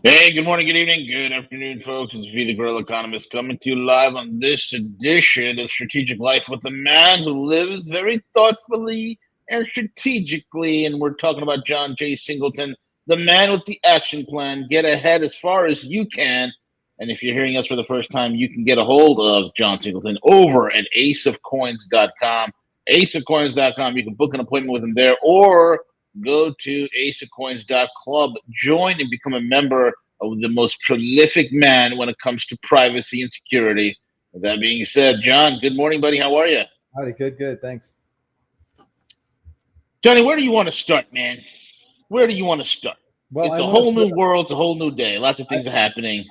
Hey, good morning, good evening, good afternoon, folks. It's V, the Grill Economist, coming to you live on this edition of Strategic Life with a man who lives very thoughtfully and strategically. And we're talking about John J. Singleton, the man with the action plan. Get ahead as far as you can. And if you're hearing us for the first time, you can get a hold of John Singleton over at aceofcoins.com. Aceofcoins.com. You can book an appointment with him there, or go to aceofcoins.club, join and become a member of the most prolific man when it comes to privacy and security. With that being said, John, good morning, buddy. How are you? Howdy, good, thanks. Johnny, where do you want to start, man? Where do you want to start? Well, It's I a want whole to. new world, it's a whole new day. Lots of I, things are happening.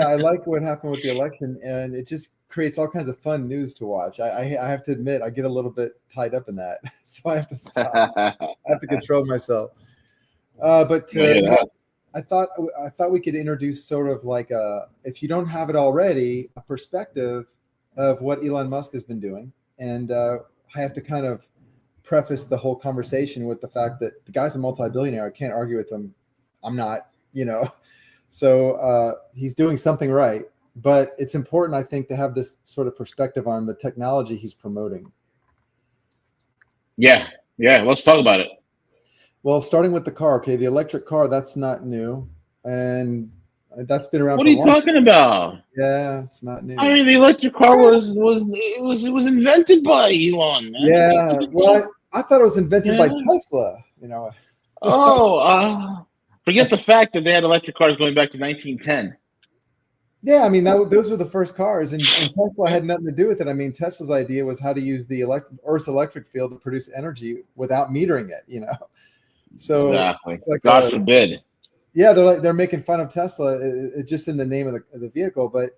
I like what happened with the election, and it just creates all kinds of fun news to watch. I have to admit, I get a little bit tied up in that, so I have to stop. I have to control myself. But yeah, I thought we could introduce sort of like if you don't have it already, a perspective of what Elon Musk has been doing, and I have to kind of preface the whole conversation with the fact that the guy's a multi-billionaire. I can't argue with him. I'm not. So he's doing something right. But it's important, I think, to have this sort of perspective on the technology he's promoting. Yeah, let's talk about it. Well, starting with the car, okay, the electric car, that's not new. And that's been around What for are a you long time. talking about? Yeah, it's not I new. mean, the electric car was invented by Elon, man. Yeah, well, I thought it was invented by Yeah. Tesla. Oh, forget the fact that they had electric cars going back to 1910. Yeah, I mean those were the first cars, and Tesla had nothing to do with it. I mean, Tesla's idea was how to use the Earth's electric field to produce energy without metering it. So Exactly. it's like God forbid. yeah, they're making fun of Tesla just in the name of the vehicle, but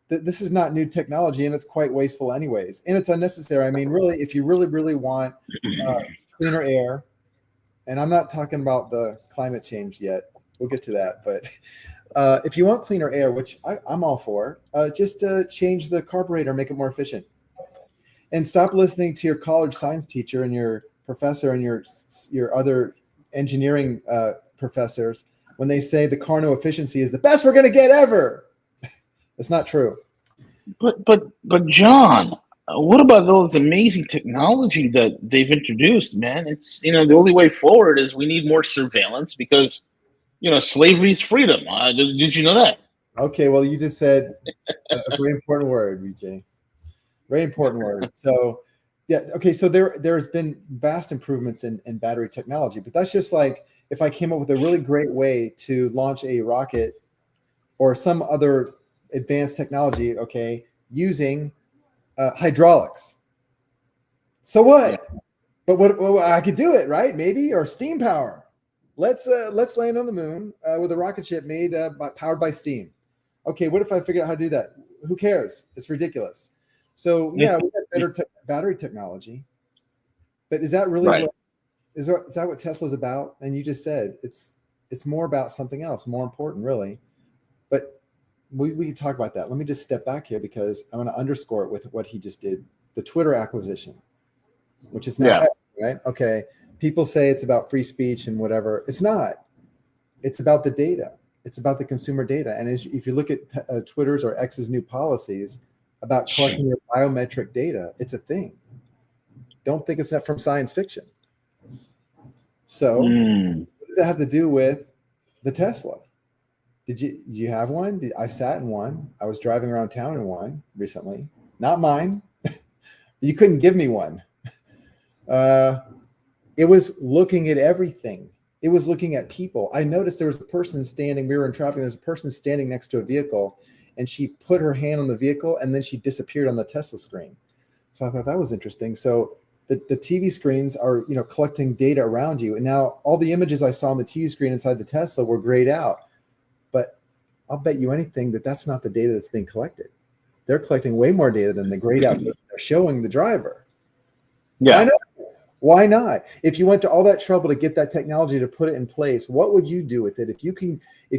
this is not new technology, and it's quite wasteful anyways, and it's unnecessary. I mean, really, if you really want uh, cleaner air, and I'm not talking about the climate change yet. We'll get to that, but. If you want cleaner air, which I'm all for, just change the carburetor, make it more efficient, and stop listening to your college science teacher and your professor and your other engineering professors when they say the Carnot efficiency is the best we're going to get ever. It's not true. But John, what about all this amazing technology that they've introduced, man? It's the only way forward is we need more surveillance because slavery is freedom. Did you know that? Okay, well, you just said a very important word, VJ. Very important word. So, yeah, okay. So there's been vast improvements in battery technology, but that's just like if I came up with a really great way to launch a rocket or some other advanced technology, okay, using hydraulics. So Yeah. what? But what I could do it, right? Maybe or steam power. Let's land on the moon with a rocket ship made powered by steam. Okay, what if I figure out how to do that? Who cares? It's ridiculous. So yeah, we have better battery technology, but is that really Right. what is that what Tesla's about? And you just said it's more about something else, more important, really. But we can talk about that. Let me just step back here because I want to underscore it with what he just did. The Twitter acquisition, which is now Yeah. X, right? Okay. People say it's about free speech and whatever. It's not. It's about the data. It's about the consumer data. And if you look at Twitter's or X's new policies about collecting your biometric data, it's a thing. Don't think it's not from science fiction. So, Mm. what does that have to do with the Tesla? Did you have one? I sat in one. I was driving around town in one recently. Not mine. You couldn't give me one. Uh, it was looking at everything. It was looking at people. I noticed there was a person standing. We were in traffic. There's a person standing next to a vehicle, and she put her hand on the vehicle, and then she disappeared on the Tesla screen. So I thought that was interesting. So the TV screens are collecting data around you, and now all the images I saw on the TV screen inside the Tesla were grayed out. But I'll bet you anything that that's not the data that's being collected. They're collecting way more data than the grayed out data they're showing the driver. Why Yeah. not? Why not? If you went to all that trouble to get that technology to put it in place, what would you do with it? If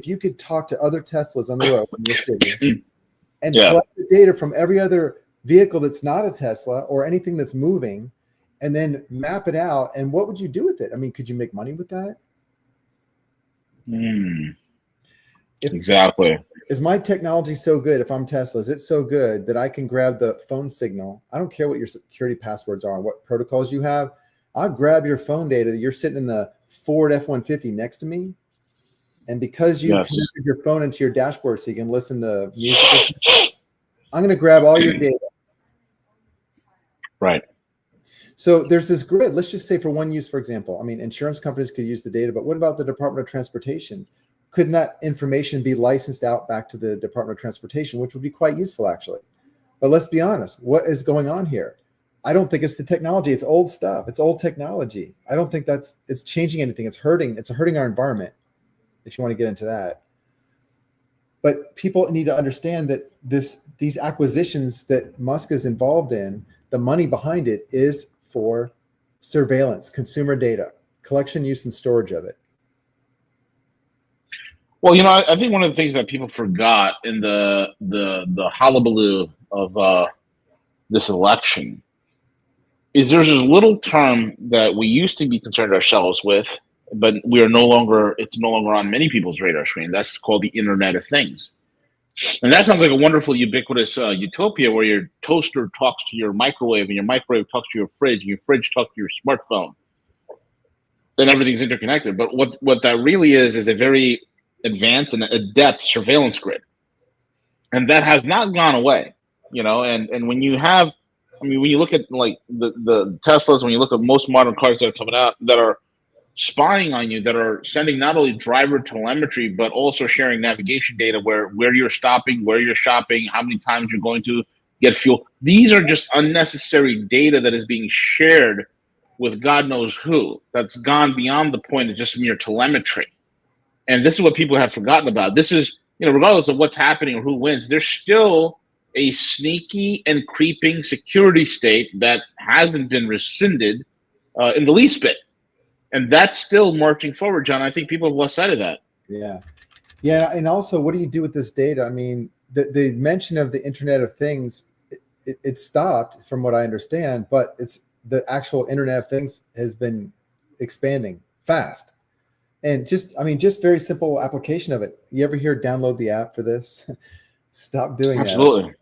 you could talk to other Teslas on the road in your city and Yeah. collect the data from every other vehicle that's not a Tesla or anything that's moving, and then map it out, and what would you do with it? I mean, could you make money with that? Mm. Exactly. Is my technology so good? If I'm Tesla, is it so good that I can grab the phone signal? I don't care what your security passwords are, what protocols you have. I'll grab your phone data that you're sitting in the Ford F-150 next to me. And because you Yes. connected your phone into your dashboard so you can listen to music, I'm going to grab all your data. Right. So there's this grid. Let's just say for one use, for example, I mean, insurance companies could use the data, but what about the Department of Transportation? Couldn't that information be licensed out back to the Department of Transportation, which would be quite useful, actually? But let's be honest, what is going on here? I don't think it's the technology. It's old stuff. It's old technology. I don't think it's changing anything. It's hurting our environment, if you want to get into that. But people need to understand that these acquisitions that Musk is involved in, the money behind it is for surveillance, consumer data, collection, use, and storage of it. Well, I think one of the things that people forgot in the hullabaloo of this election is there's this little term that we used to be concerned ourselves with, but it's no longer on many people's radar screen. That's called the Internet of Things. And that sounds like a wonderful, ubiquitous utopia where your toaster talks to your microwave and your microwave talks to your fridge and your fridge talks to your smartphone. And everything's interconnected. But what that really is a very advanced and adept surveillance grid. And that has not gone away, and when you have, when you look at like the Teslas, when you look at most modern cars that are coming out that are spying on you, that are sending not only driver telemetry, but also sharing navigation data where you're stopping, where you're shopping, how many times you're going to get fuel. These are just unnecessary data that is being shared with God knows who. That's gone beyond the point of just mere telemetry. And this is what people have forgotten about. This is, regardless of what's happening or who wins, there's still a sneaky and creeping security state that hasn't been rescinded in the least bit. And that's still marching forward, John. I think people have lost sight of that. Yeah. Yeah. And also, what do you do with this data? I mean, the mention of the Internet of Things, it stopped from what I understand, but it's the actual Internet of Things has been expanding fast. And just very simple application of it. You ever hear download the app for this? Stop doing that. Absolutely.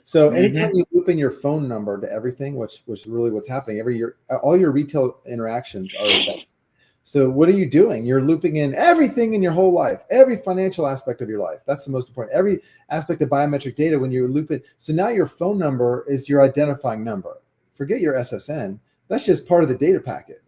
So anytime you loop in your phone number to everything, which was really what's happening every year, all your retail interactions are affected. So what are you doing? You're looping in everything in your whole life, every financial aspect of your life. That's the most important. Every aspect of biometric data when you loop it. So now your phone number is your identifying number. Forget your SSN. That's just part of the data packet.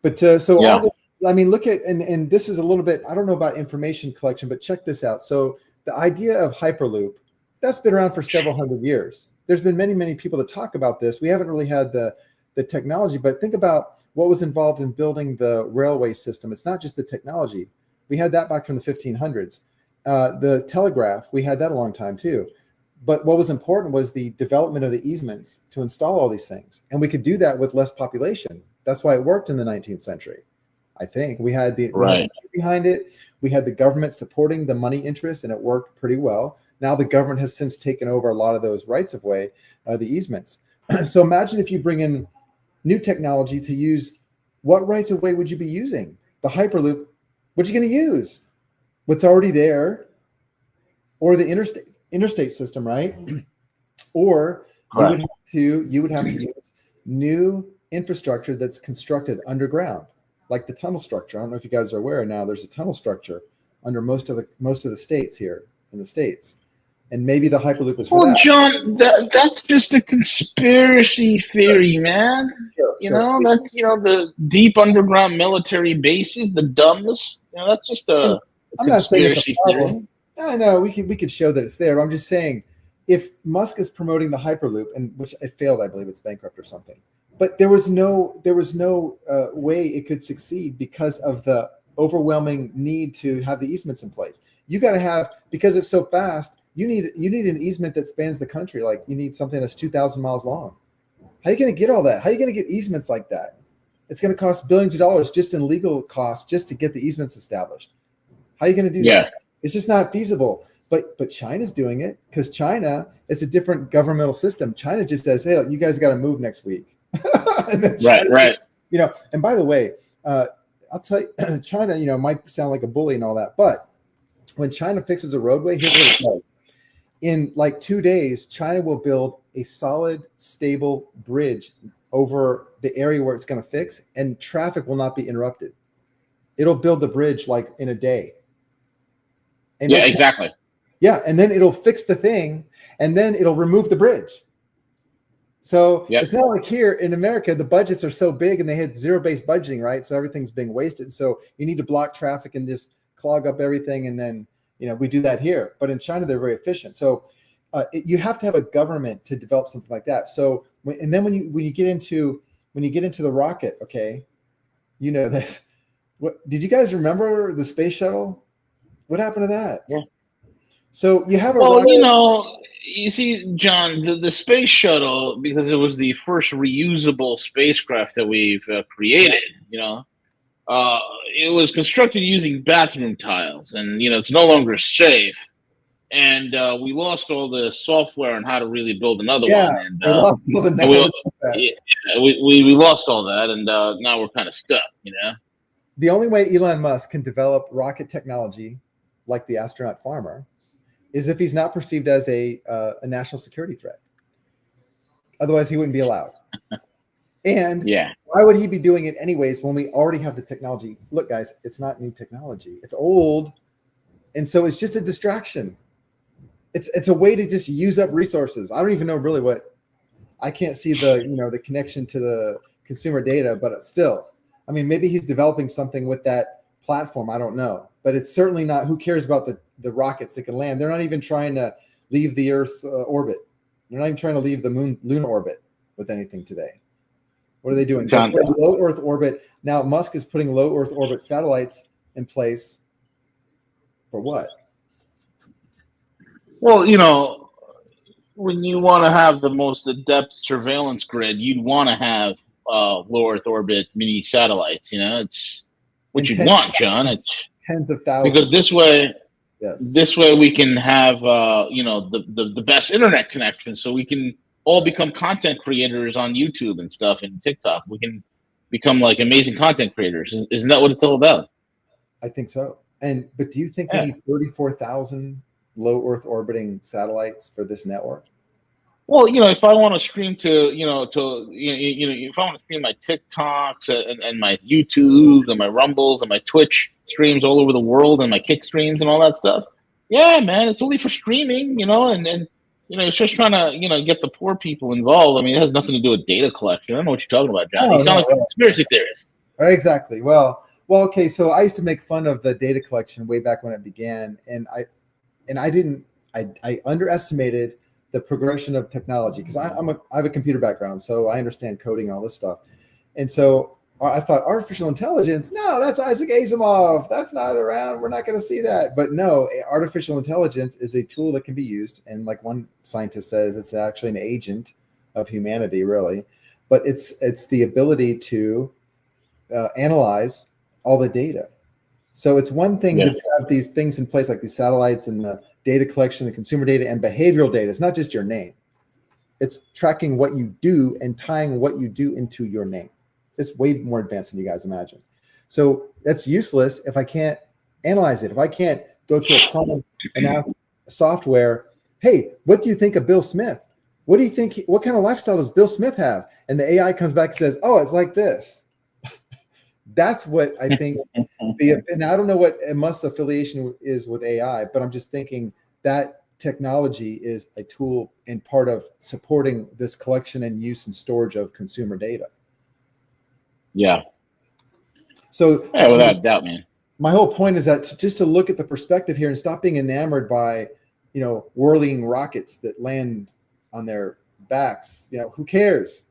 But all this, I mean, look at, and this is a little bit, I don't know about information collection, but check this out. So the idea of Hyperloop, that's been around for several hundred years. There's been many, many people that talk about this. We haven't really had the technology, but think about what was involved in building the railway system. It's not just the technology. We had that back from the 1500s. The telegraph, we had that a long time too. But what was important was the development of the easements to install all these things. And we could do that with less population. That's why it worked in the 19th century. I think we had the money behind it. We had the government supporting the money interest, and it worked pretty well. Now the government has since taken over a lot of those rights of way, the easements. So imagine if you bring in new technology to use, what rights of way would you be using? The Hyperloop, what are you going to use? What's already there, or the interstate system, right? Or you would have to use new infrastructure that's constructed underground, like the tunnel structure. I don't know if you guys are aware now, there's a tunnel structure under most of the states here in the States. And maybe the Hyperloop is for that. John, that's just a conspiracy theory, man. Sure. That's the deep underground military bases, the DUMBs. That's just a I'm not saying it's a problem. I know we could show that it's there. But I'm just saying, if Musk is promoting the Hyperloop, and which it failed, I believe it's bankrupt or something. But there was no way it could succeed because of the overwhelming need to have the easements in place. You got to have, because it's so fast. You need an easement that spans the country. Like you need something that's 2,000 miles long. How are you going to get all that? How are you going to get easements like that? It's going to cost billions of dollars just in legal costs just to get the easements established. How are you going to do that? It's just not feasible. But China's doing it because China, it's a different governmental system. China just says, hey, you guys got to move next week. Right. And by the way, I'll tell you, China, might sound like a bully and all that, but when China fixes a roadway, here's what it does. In like 2 days, China will build a solid, stable bridge over the area where it's going to fix, and traffic will not be interrupted. It'll build the bridge like in a day. And yeah, exactly. Yeah, and then it'll fix the thing, and then it'll remove the bridge. So It's not like here in America, the budgets are so big and they had zero-based budgeting, right? So everything's being wasted. So you need to block traffic and just clog up everything, and then we do that here. But in China, they're very efficient. So you have to have a government to develop something like that. So when you get into the rocket, okay, this. What did you guys remember the space shuttle? What happened to that? Yeah. So you have a rocket. You see, John, the space shuttle, because it was the first reusable spacecraft that we've created. It was constructed using bathroom tiles, and it's no longer safe. And we lost all the software on how to really build another one. And we lost all the knowledge. We lost all that, and now we're kind of stuck. The only way Elon Musk can develop rocket technology, like the astronaut farmer, is if he's not perceived as a national security threat. Otherwise, he wouldn't be allowed. And why would he be doing it anyways when we already have the technology? Look, guys, it's not new technology. It's old. And so it's just a distraction. It's a way to just use up resources. I don't even know really I can't see the connection to the consumer data, but still, I mean, maybe he's developing something with that platform. I don't know, but it's certainly not. Who cares about the rockets that can land? They're not even trying to leave the Earth's orbit. They're not even trying to leave the lunar orbit with anything today. What are they doing? Low Earth orbit. Now Musk is putting low Earth orbit satellites in place. For what? Well, when you want to have the most adept surveillance grid, you'd want to have low Earth orbit mini satellites. It's what you'd want, John. It's tens of thousands. Because this way we can have the best internet connection, so we can all become content creators on YouTube and stuff and TikTok. We can become like amazing content creators. Isn't that what it's all about? I think so. But do you think we need 34,000 low Earth orbiting satellites for this network? Well, if I want to stream if I want to stream my TikToks and my YouTube and my Rumbles and my Twitch streams all over the world and my Kick streams and all that stuff, yeah, man, it's only for streaming, and it's just trying to, get the poor people involved. I mean, it has nothing to do with data collection. I don't know what you're talking about, John. You sound like a conspiracy theorist. Exactly. Well, okay. So I used to make fun of the data collection way back when it began, and I underestimated the progression of technology because I have a computer background, so I understand coding and all this stuff. And so I thought artificial intelligence, no, that's Isaac Asimov. That's not around. We're not going to see that. But no, artificial intelligence is a tool that can be used. And like one scientist says, it's actually an agent of humanity, really. But it's the ability to analyze all the data. So it's one thing to have these things in place, like these satellites and the data collection and consumer data and behavioral data. It's not just your name. It's tracking what you do and tying what you do into your name. It's way more advanced than you guys imagine. So that's useless if I can't analyze it. If I can't go to a prompt and ask software, hey, what do you think of Bill Smith? What do you think? What kind of lifestyle does Bill Smith have? And the AI comes back and says, oh, it's like this. That's what I think. And I don't know what Musk's affiliation is with AI, but I'm just thinking that technology is a tool and part of supporting this collection and use and storage of consumer data. Yeah. So without doubt, man. My whole point is that just to look at the perspective here and stop being enamored by, whirling rockets that land on their backs. Who cares?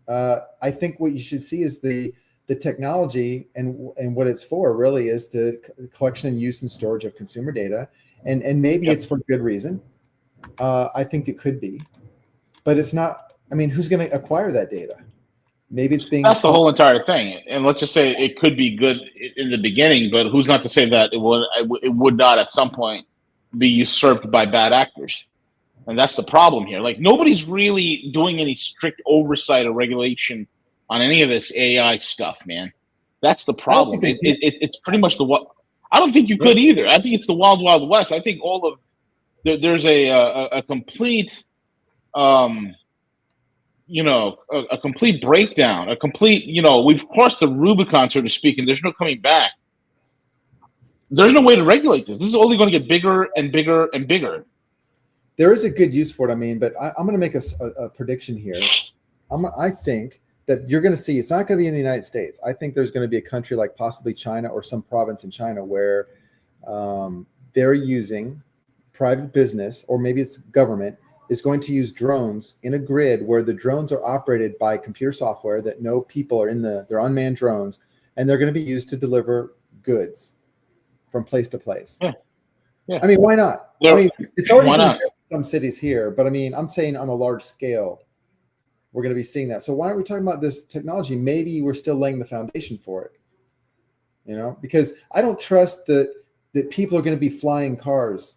I think what you should see is the technology and what it's for really is the collection and use and storage of consumer data. And maybe it's for good reason. I think it could be, but it's not. I mean, who's going to acquire that data? Maybe it's being. That's the whole entire thing. And let's just say it could be good in the beginning, but who's not to say that it would not at some point be usurped by bad actors? And that's the problem here. Like, nobody's really doing any strict oversight or regulation on any of this AI stuff, man. That's the I don't problem. think they can. It's pretty much the what. I don't think you could either. I think it's the wild, wild west. I think all of there's a complete, um, a complete breakdown, a complete, we've crossed the Rubicon, so to speak, and there's no coming back. There's no way to regulate this. This is only going to get bigger and bigger and bigger. There is a good use for it. I mean, but I'm going to make a prediction here. I think that you're going to see, it's not going to be in the United States. I think there's going to be a country like possibly China or some province in China where they're using private business, or maybe it's government, is going to use drones in a grid where the drones are operated by computer software that no people are in they're unmanned drones, and they're going to be used to deliver goods from place to place. Yeah. Yeah. I mean, why not? Yeah. I mean, it's already Why been not? in some cities here, but I mean, I'm saying on a large scale, we're going to be seeing that. So why aren't we talking about this technology? Maybe we're still laying the foundation for it, because I don't trust that people are going to be flying cars,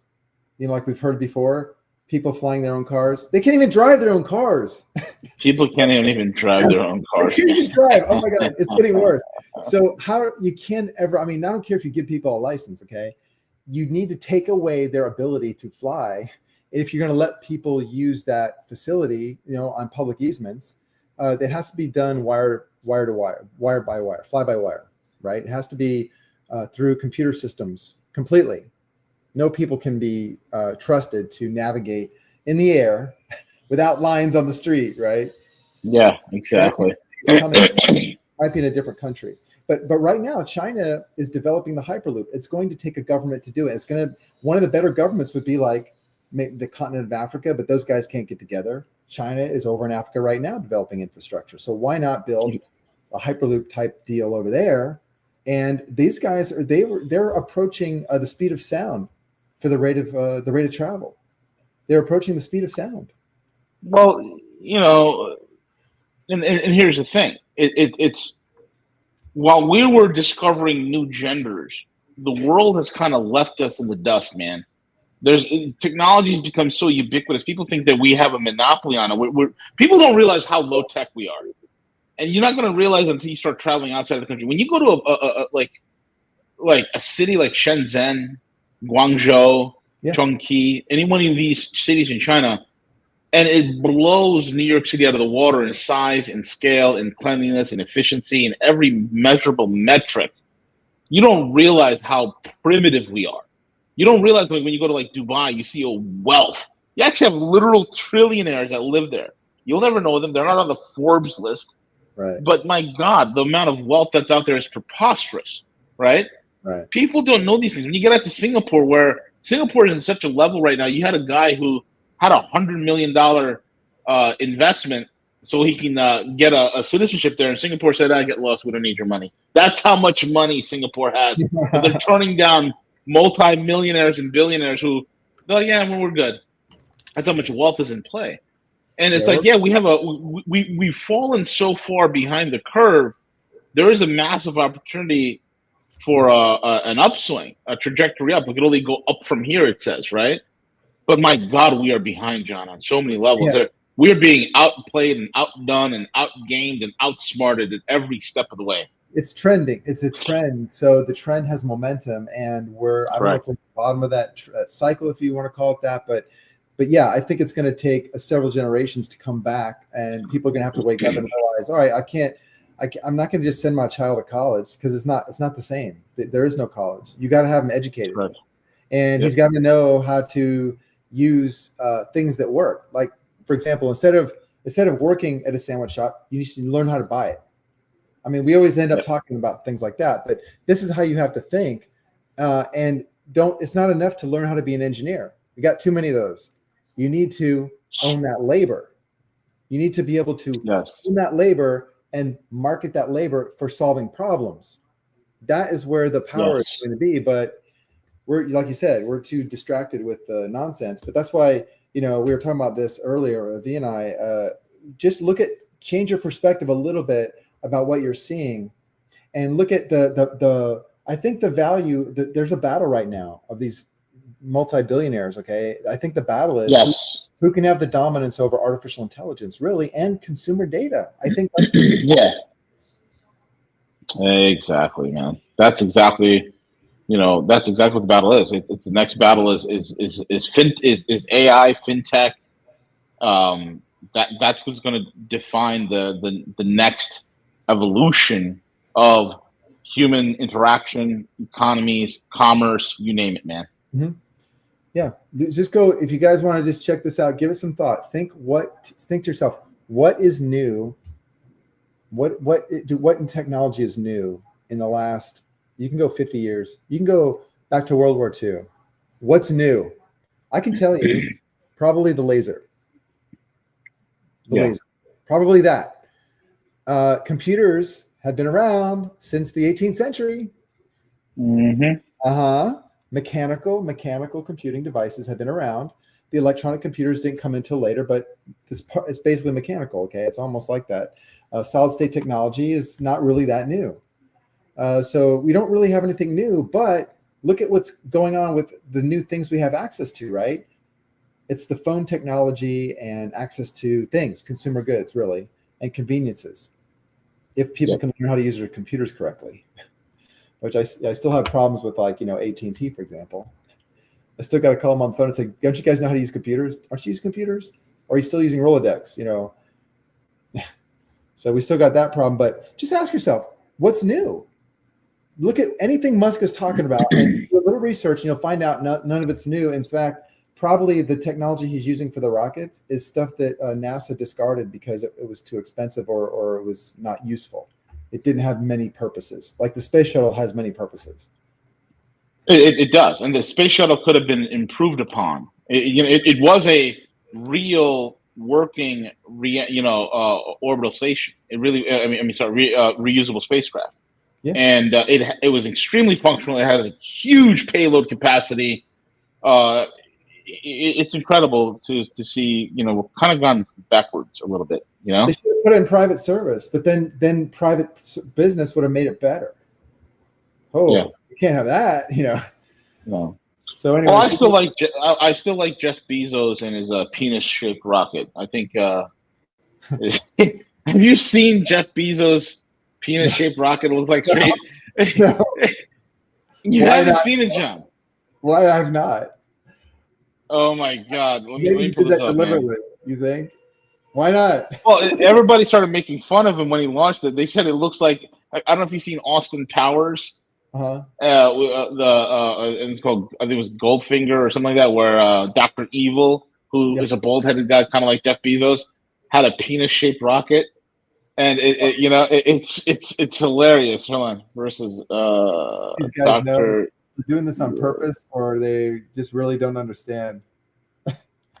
like we've heard before, people flying their own cars. They can't even drive their own cars. People can't even drive their own cars. They can't even drive. Oh my God, it's getting worse. So how you can't ever, I mean, I don't care if you give people a license, okay? You need to take away their ability to fly. If you're going to let people use that facility, on public easements, it has to be done wire to wire, wire by wire, fly by wire, right? It has to be through computer systems completely. No people can be trusted to navigate in the air without lines on the street, right? Yeah, exactly. It might be in a different country. But right now, China is developing the Hyperloop. It's going to take a government to do it. One of the better governments would be like the continent of Africa, but those guys can't get together. China is over in Africa right now developing infrastructure. So why not build a Hyperloop type deal over there? And these guys they're approaching the speed of sound for the rate of travel. They're approaching the speed of sound. Well, and here's the thing. It's while we were discovering new genders, the world has kind of left us in the dust, man. Technology has become so ubiquitous. People think that we have a monopoly on it. People don't realize how low tech we are, and you're not going to realize until you start traveling outside of the country. When you go to like a city like Shenzhen, Guangzhou, Chongqing, any one of these cities in China, and it blows New York City out of the water in size and scale and cleanliness and efficiency and every measurable metric. You don't realize how primitive we are. You don't realize when you go to like Dubai, you see a wealth. You actually have literal trillionaires that live there. You'll never know them. They're not on the Forbes list. Right. But my God, the amount of wealth that's out there is preposterous, right? Right. People don't know these things. When you get out to Singapore, where Singapore is in such a level right now, you had a guy who had $100 million investment so he can get a citizenship there. And Singapore said, "I get lost. We don't need your money." That's how much money Singapore has. But they're turning down multi-millionaires and billionaires who, they're like, "Yeah, we're good." That's how much wealth is in play. And it's we've fallen so far behind the curve. There is a massive opportunity for an upswing, a trajectory up. We can only go up from here, it says, right? But my God, we are behind, John, on so many levels. Yeah. We're being outplayed and outdone and outgamed and outsmarted at every step of the way. It's trending. It's a trend. So the trend has momentum, and I don't know if we're at the bottom of that cycle, if you want to call it that, but yeah, I think it's going to take several generations to come back, and people are going to have to wake up and realize, all right, I'm not going to just send my child to college because it's not the same. There is no college. You got to have him educated, and he's got to know how to use things that work. Like, for example, instead of working at a sandwich shop, you need to learn how to buy it. I mean, we always end up talking about things like that, but this is how you have to think. And it's not enough to learn how to be an engineer. We got too many of those. You need to own that labor. You need to be able to own that labor and market that labor for solving problems. That is where the power is going to be. But we're, like you said, we're too distracted with the nonsense. But that's why, we were talking about this earlier, V and I, just change your perspective a little bit about what you're seeing, and look at I think the value that there's a battle right now of these multi-billionaires. Okay. I think the battle is who can have the dominance over artificial intelligence, really, and consumer data. I think that's Exactly, man. That's exactly that's exactly what the battle is. It's the next battle is AI fintech. Um, that's what's going to define the next evolution of human interaction, economies, commerce, you name it, man. Mm-hmm. Yeah, just go. If you guys want to just check this out, give it some thought. Think to yourself, what is new? What in technology is new in the last? You can go 50 years. You can go back to World War II. What's new? I can tell you, probably the laser. Laser, probably that. Computers have been around since the 18th century. Mm-hmm. Mechanical computing devices have been around. The electronic computers didn't come until later, but it's basically mechanical. Okay, it's almost like that. Solid state technology is not really that new. So we don't really have anything new, but look at what's going on with the new things we have access to, right? It's the phone technology and access to things, consumer goods, really, and conveniences. If people can learn how to use their computers correctly, which I still have problems with, like, AT&T, for example. I still got to call them on the phone and say, don't you guys know how to use computers? Aren't you using computers? Or are you still using Rolodex? So we still got that problem, but just ask yourself, what's new? Look at anything Musk is talking about and do a little research, and you'll find out none of it's new. In fact, probably the technology he's using for the rockets is stuff that NASA discarded because it was too expensive or it was not useful. It didn't have many purposes. Like the space shuttle has many purposes. It does, and the space shuttle could have been improved upon. It was a real working, orbital station. It really, reusable spacecraft. Yeah. And it was extremely functional. It has a huge payload capacity. It's incredible to see. We've kind of gone backwards a little bit. They should have put it in private service, but then private business would have made it better. You can't have that, No. So anyway, I still like Jeff Bezos and his penis-shaped rocket. I think. Have you seen Jeff Bezos' penis-shaped rocket? It looks like straight. No. You haven't seen it, John? Why I have not? Oh my God! Let Maybe me pull this up, deliberately. man. You think? Why not? Well, everybody started making fun of him when he launched it. They said it looks like, I don't know if you've seen Austin Powers. Uh-huh. And it's called, I think it was Goldfinger or something like that, where Dr. Evil, who is a bald-headed guy, kind of like Jeff Bezos, had a penis-shaped rocket, and it's hilarious. Hold on, versus these guys know they're doing this on purpose, or they just really don't understand.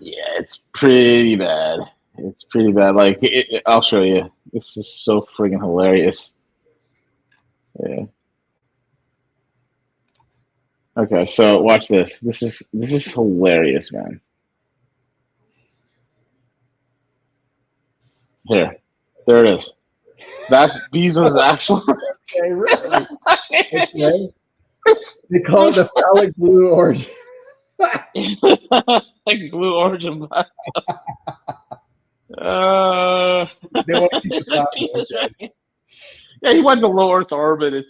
Yeah, it's pretty bad. It's pretty bad. Like, I'll show you. It's just so friggin' hilarious. Yeah. Okay, so watch this. This is hilarious, man. Here, there it is. That's Bezos' actual. Okay, really? Okay. They call it the phallic blue origin. Like blue origin black. They want to keep us out. Okay. Yeah, he went to low Earth orbit.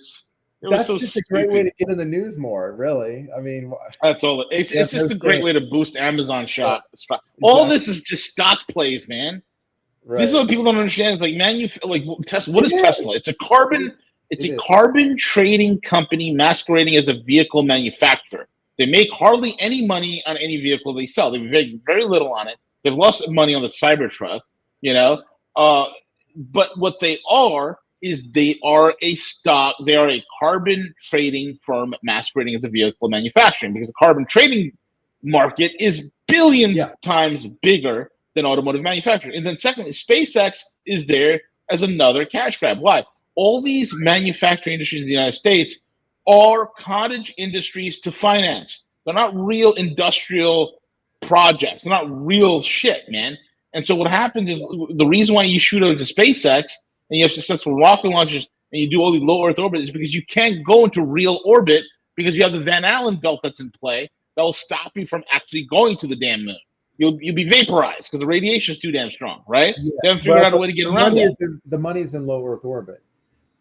That's so just a great way to get in the news more, really. I mean, that's all. It's just a great way to boost Amazon shot. Exactly. All this is just stock plays, man. Right. This is what people don't understand. It's like Tesla. What is Tesla? It's a carbon. It's a carbon trading company masquerading as a vehicle manufacturer. They make hardly any money on any vehicle they sell. They make very little on it. They've lost money on the Cybertruck, but what they are is they are a carbon trading firm masquerading as a vehicle manufacturing, because the carbon trading market is billions times bigger than automotive manufacturing. And then secondly, SpaceX is there as another cash grab. Why? All these manufacturing industries in the United States are cottage industries to finance. They're not real industrial projects. They're not real shit, man. And so what happens is, the reason why you shoot over to SpaceX and you have successful rocket launches and you do all the low Earth orbit is because you can't go into real orbit, because you have the Van Allen belt that's in play that will stop you from actually going to the damn moon. You'll be vaporized because the radiation is too damn strong, right? Yeah. They haven't figured out a way to get around that. The money's in low Earth orbit.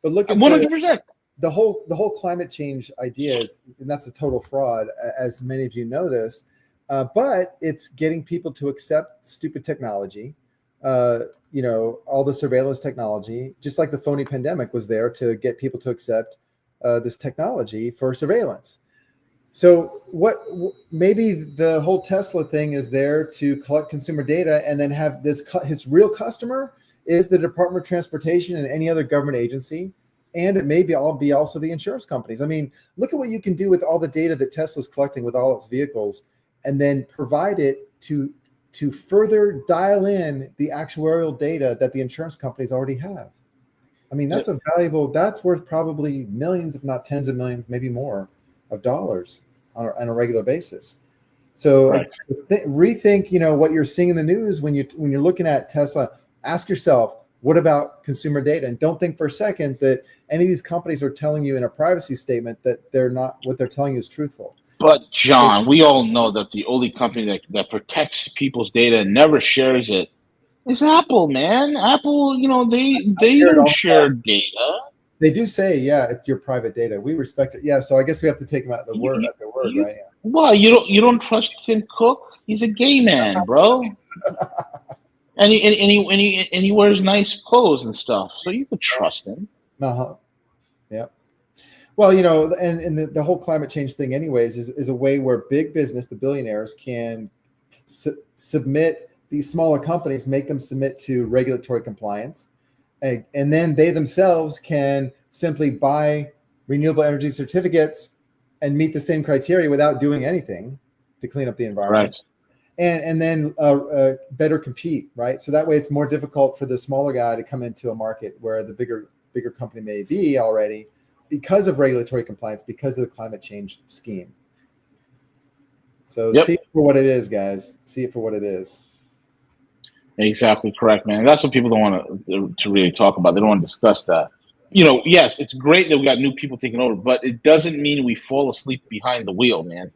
But look at 100%. The whole climate change idea is, and that's a total fraud, as many of you know this. But it's getting people to accept stupid technology. All the surveillance technology, just like the phony pandemic was there to get people to accept this technology for surveillance. So maybe the whole Tesla thing is there to collect consumer data and then have his real customer is the Department of Transportation and any other government agency. And it may be also the insurance companies. I mean, look at what you can do with all the data that Tesla's collecting with all its vehicles, and then provide it to further dial in the actuarial data that the insurance companies already have. I mean, that's that's worth probably millions, if not tens of millions, maybe more of dollars on a regular basis. So Right. Rethink, what you're seeing in the news when you're looking at Tesla. Ask yourself, what about consumer data? And don't think for a second that any of these companies are telling you in a privacy statement that what they're telling you is truthful. But John, we all know that the only company that protects people's data and never shares it is Apple, man. Apple, they don't share data. They do say, yeah, it's your private data. We respect it. Yeah, so I guess we have to take them at their word, right? Well, you don't trust Tim Cook? He's a gay man, bro. And he wears nice clothes and stuff, so you could trust him. Uh-huh. Yeah. Well, and the whole climate change thing, anyways, is a way where big business, the billionaires, can submit these smaller companies, make them submit to regulatory compliance, and then they themselves can simply buy renewable energy certificates and meet the same criteria without doing anything to clean up the environment. Right. And then better compete, right? So that way it's more difficult for the smaller guy to come into a market where the bigger company may be already, because of regulatory compliance, because of the climate change scheme. So See it for what it is, guys. See it for what it is. Exactly correct, man. That's what people don't want to really talk about. They don't want to discuss that. Yes, it's great that we got new people taking over, but it doesn't mean we fall asleep behind the wheel, man.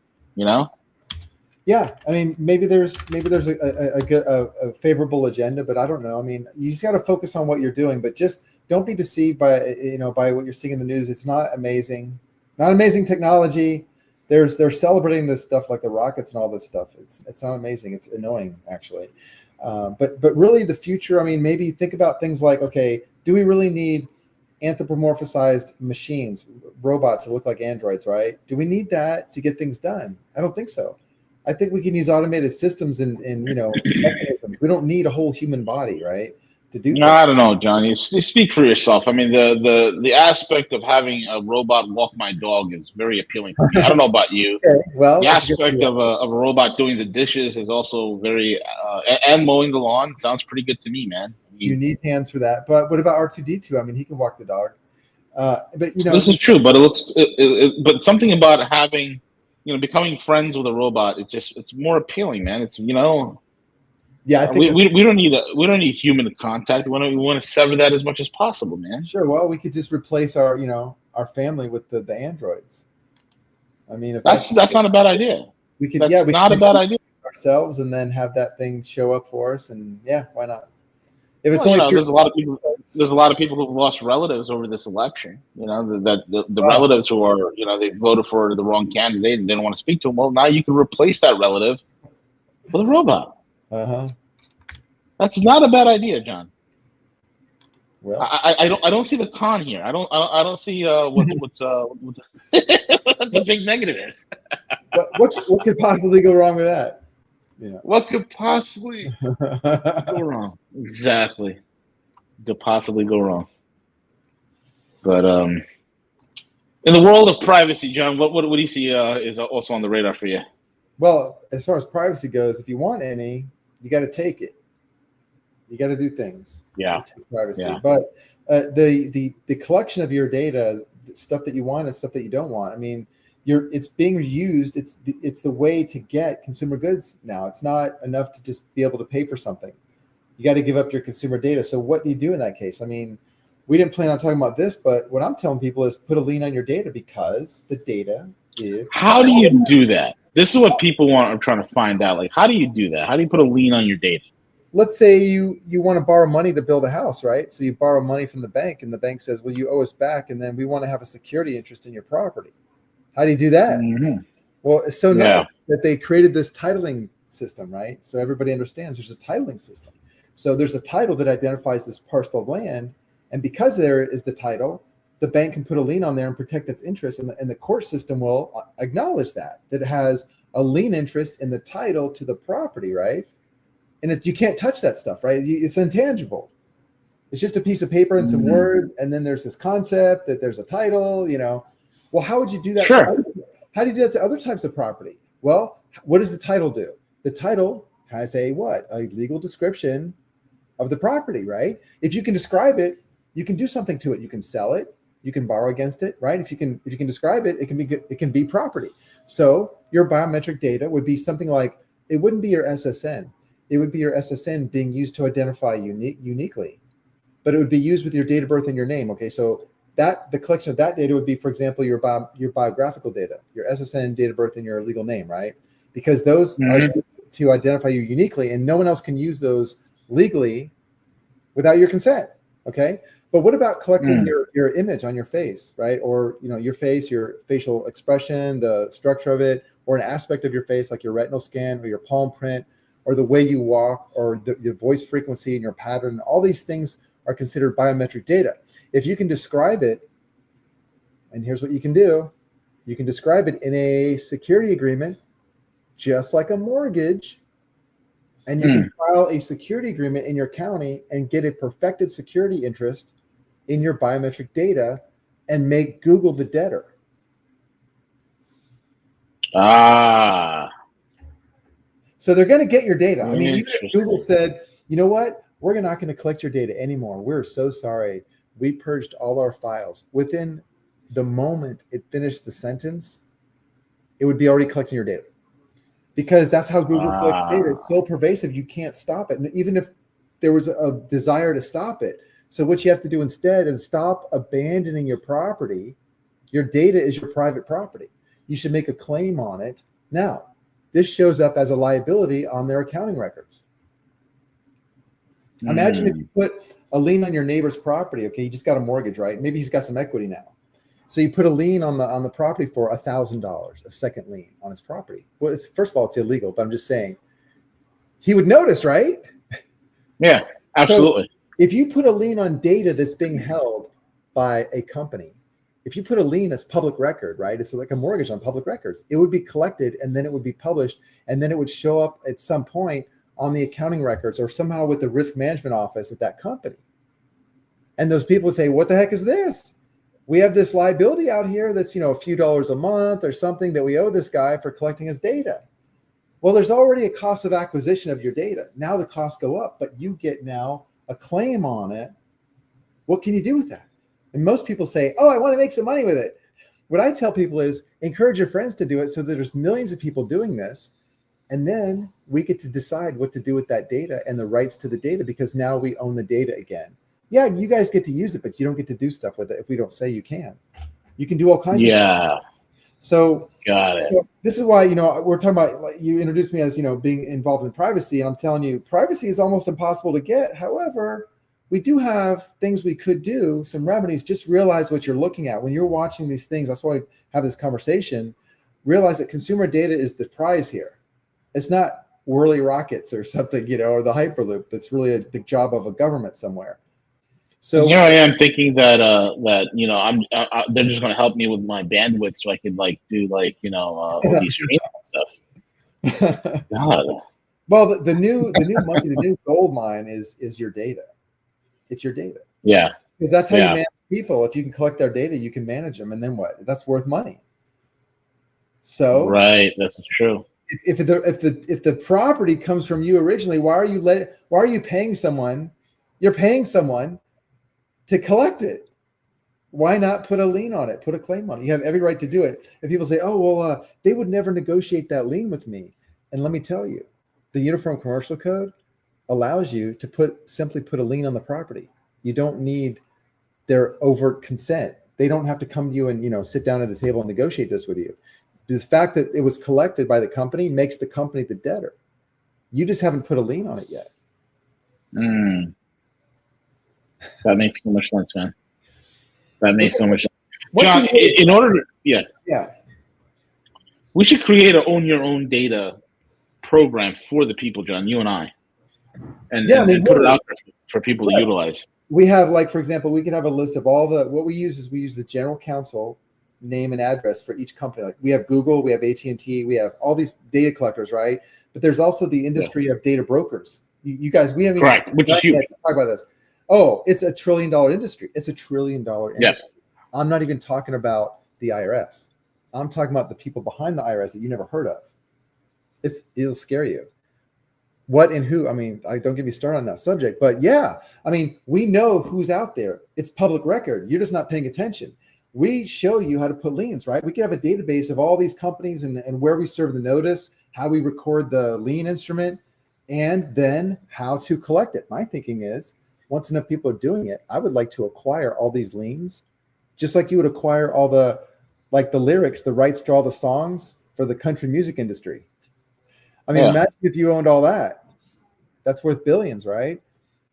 Yeah, I mean, maybe there's a favorable agenda, but I don't know. I mean, you just got to focus on what you're doing, but just don't be deceived by what you're seeing in the news. It's not amazing technology. They're celebrating this stuff like the rockets and all this stuff. It's not amazing. It's annoying, actually. But really, the future. I mean, maybe think about things like, okay, do we really need anthropomorphized machines, robots that look like androids, right? Do we need that to get things done? I don't think so. I think we can use automated systems and mechanisms. We don't need a whole human body, right, to do. No, I don't know, John. You speak for yourself. I mean, the aspect of having a robot walk my dog is very appealing to me. I don't know about you. Okay, well, the aspect of a robot doing the dishes is also very and mowing the lawn sounds pretty good to me, man. You need hands for that. But what about R2D2? I mean, he can walk the dog. But this is true. But but something about having. Becoming friends with a robot, it's more appealing, man. It's yeah, I think we don't need human contact. We want to sever that as much as possible, man. Sure. Well, we could just replace our family with the androids. I mean, if that's not a bad idea. We could not a bad idea ourselves, and then have that thing show up for us, and yeah, why not? If it's there's a lot of people who've lost relatives over this election. The relatives who are they voted for the wrong candidate and they don't want to speak to them. Well, now you can replace that relative with a robot. That's not a bad idea, John. Well, I don't see the con here. I don't see what the big negative is. what could possibly go wrong with that? What could possibly go wrong? Exactly. Could possibly go wrong. But in the world of privacy, John, what do you see is also on the radar for you? Well, as far as privacy goes, if you want any, you got to take it. You got to do things. Yeah. To take privacy. Yeah. But the collection of your data, stuff that you want and stuff that you don't want. I mean, it's being used. It's the way to get consumer goods now. It's not enough to just be able to pay for something. You got to give up your consumer data. So what do you do in that case? I mean, we didn't plan on talking about this, but what I'm telling people is put a lien on your data, because the data is. How do you do that? This is what people are trying to find out. Like, how do you do that? How do you put a lien on your data? let's say you want to borrow money to build a house, right? So you borrow money from the bank, and the bank says, well, you owe us back, and then we want to have a security interest in your property. How do you do that? Mm-hmm. Well, it's so Yeah. nice that they created this titling system, right? So everybody understands there's a titling system. So there's a title that identifies this parcel of land, and because there is the title, the bank can put a lien on there and protect its interest, and the court system will acknowledge that it has a lien interest in the title to the property, right? And you can't touch that stuff, right? It's intangible. It's just a piece of paper and some words, and then there's this concept that there's a title, Well, how would you do that? Sure. How do you do that to other types of property? Well, what does the title do? The title has a legal description of the property, right? If you can describe it, you can do something to it. You can sell it, you can borrow against it, right? If you can describe it, it can be property. So your biometric data would be something like, it wouldn't be your SSN. It would be your SSN being used to identify uniquely, but it would be used with your date of birth and your name. Okay, so the collection of that data would be, for example, your biographical data, your SSN, date of birth, and your legal name, right? Because those are to identify you uniquely, and no one else can use those legally without your consent. Okay, but what about collecting your image on your face, right? Or your face, your facial expression, the structure of it, or an aspect of your face like your retinal scan or your palm print, or the way you walk, or the voice frequency and your pattern. All these things are considered biometric data. If you can describe it, and here's what you can do, you can describe it in a security agreement, just like a mortgage, and you can file a security agreement in your county and get a perfected security interest in your biometric data and make Google the debtor. So they're going to get your data. I mean, even if Google said, you know what, we're not going to collect your data anymore. We're so sorry. We purged all our files. Within the moment it finished the sentence, it would be already collecting your data. Because that's how Google collects data. It's so pervasive, you can't stop it. And even if there was a desire to stop it. So what you have to do instead is stop abandoning your property. Your data is your private property. You should make a claim on it. Now, this shows up as a liability on their accounting records. Imagine if you put a lien on your neighbor's property. Okay, you just got a mortgage, right? Maybe he's got some equity now. So you put a lien on the property for $1,000, a second lien on his property. Well, first of all, it's illegal, but I'm just saying he would notice, right? Yeah, absolutely. So if you put a lien on data that's being held by a company, if you put a lien as public record, right? It's like a mortgage on public records. It would be collected, and then it would be published, and then it would show up at some point on the accounting records or somehow with the risk management office at that company. And those people would say, what the heck is this? We have this liability out here that's, a few dollars a month or something that we owe this guy for collecting his data. Well, there's already a cost of acquisition of your data. Now the costs go up, but you get now a claim on it. What can you do with that? And most people say, oh, I want to make some money with it. What I tell people is encourage your friends to do it so that there's millions of people doing this. And then we get to decide what to do with that data and the rights to the data, because now we own the data again. Yeah, you guys get to use it, but you don't get to do stuff with it if we don't say you can. You can do all kinds of things. So got it. This is why, we're talking about, like, you introduced me as, being involved in privacy, and I'm telling you, privacy is almost impossible to get. However, we do have things we could do, some remedies. Just realize what you're looking at when you're watching these things. That's why we have this conversation. Realize that consumer data is the prize here. It's not whirly rockets or something, or the Hyperloop. That's really the job of a government somewhere. So here I am thinking that they're just going to help me with my bandwidth so I can do all these streams and stuff. God. Well, the new money, the new gold mine is your data. It's your data. Yeah. Because that's how you manage people. If you can collect their data, you can manage them, and then what? That's worth money. So right, that's true. If the property comes from you originally, why are you paying someone? You're paying someone to collect it. Why not put a lien on it? Put a claim on it. You have every right to do it. And people say, oh, well, they would never negotiate that lien with me. And let me tell you, the Uniform Commercial Code allows you to simply put a lien on the property. You don't need their overt consent. They don't have to come to you and, sit down at a table and negotiate this with you. The fact that it was collected by the company makes the company the debtor. You just haven't put a lien on it yet. Mm. That makes so much sense, man. That makes so much sense. John, in order to, yeah, we should create a own your own data program for the people, John, you and I, and put it out there for people to utilize. We have, like, for example, we can have a list of all what we use the general counsel name and address for each company. Like we have Google, we have AT&T, we have all these data collectors, right? But there's also the industry of data brokers. You guys, we haven't correct, which is huge. Talk about this. Oh, it's $1 trillion industry. It's $1 trillion industry. Yes. I'm not even talking about the IRS. I'm talking about the people behind the IRS that you never heard of. It'll scare you. What and who? I mean, don't get me started on that subject, but yeah, I mean, we know who's out there. It's public record. You're just not paying attention. We show you how to put liens, right? We can have a database of all these companies and where we serve the notice, how we record the lien instrument, and then how to collect it. My thinking is, once enough people are doing it, I would like to acquire all these liens, just like you would acquire all the lyrics, the rights to all the songs for the country music industry. I mean, imagine if you owned all that. That's worth billions, right?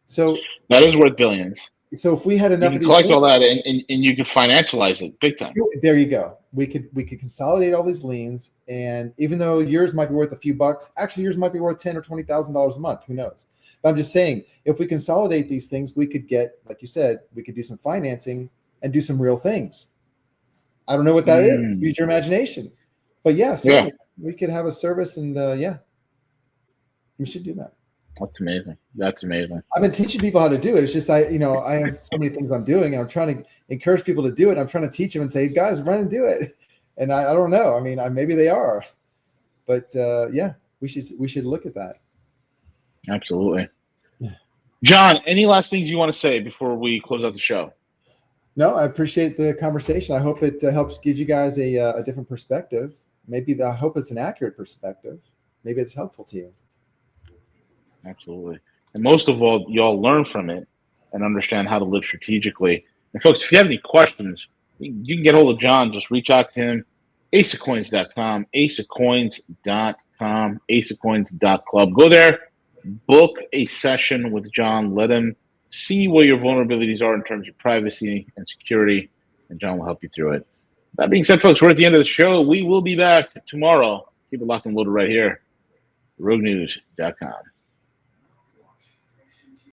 So that is worth billions. So if we had enough, you can collect all that and you can financialize it big time. There you go. We could consolidate all these liens, and even though yours might be worth a few bucks, actually yours might be worth $10,000 or $20,000 a month. Who knows? But I'm just saying, if we consolidate these things, we could get, like you said, we could do some financing and do some real things. I don't know what that is. Use your imagination. But we could have a service, and we should do that. That's amazing. That's amazing. I've been teaching people how to do it. It's just I have so many things I'm doing, and I'm trying to encourage people to do it. I'm trying to teach them and say, guys, run and do it. And I don't know. I mean, maybe they are, but we should look at that. Absolutely. Yeah. John, any last things you want to say before we close out the show? No, I appreciate the conversation. I hope it helps give you guys a different perspective. I hope it's an accurate perspective. Maybe it's helpful to you. Absolutely. And most of all, y'all learn from it and understand how to live strategically. And folks, if you have any questions, you can get hold of John. Just reach out to him. aceofcoins.com, aceofcoins.com, aceofcoins.club. Go there, book a session with John. Let him see where your vulnerabilities are in terms of privacy and security, and John will help you through it. That being said, folks, we're at the end of the show. We will be back tomorrow. Keep it locked and loaded right here, roguenews.com.